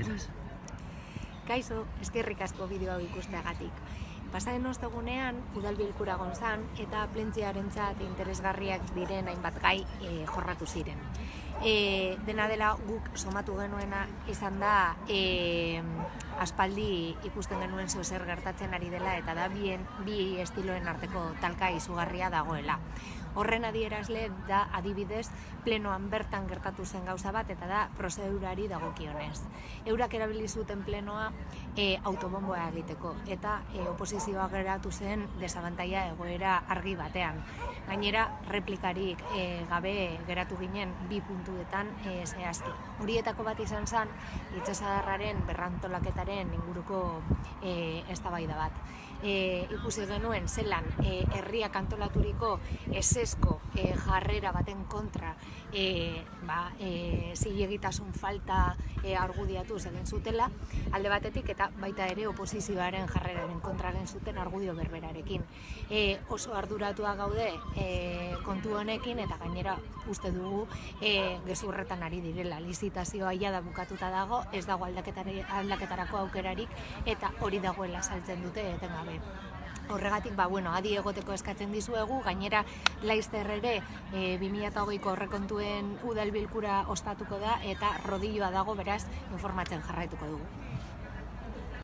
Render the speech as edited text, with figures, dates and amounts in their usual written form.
Izaz. Kaixo, eskerrik asko bideo hau ikusteagatik. Pasaren ostegunean udal bilkura egon zen eta plentziarentzat interesgarriak diren hainbat gai jorratu ziren. Dena dela guk somatu genuena izan da aspaldi ikusten genuen zer gertatzen ari dela eta da bi estiloen arteko talka izugarria dagoela. Horren adierazle da adibidez plenoan bertan gertatu zen gauza bat eta da prozedurari dagokionez. Eurak erabili zuten plenoa autobomboa egiteko eta oposizioa geratu zen desabantaila egoera argi batean. Gainera, replikarik gabe geratu ginen bi puntuetan zehazki. Horietako bat izan zen itsasadarraren berrantolaketaren inguruko eztabaida bat. Ikusi genuen zelan herriak antolaturiko ezezko jarrera baten kontra zilegitasun falta argudiatuz egin zutela alde batetik eta baita ere oposizioaren jarreraren kontra egin zuten argudio berberarekin. Oso arduratua gaude kontu honekin eta gainera uste dugu gezurretan ari direla. Lizitazioa da bukatuta dago, ez dago aldaketarako aukerarik eta hori dagoela saltzen dute etengabe. Horregatik, adi egoteko eskatzen dizuegu, gainera laizter ere 2020ko aurrekontuen udal bilkura ospatuko da eta rodilloa dago, beraz informatzen jarraituko dugu.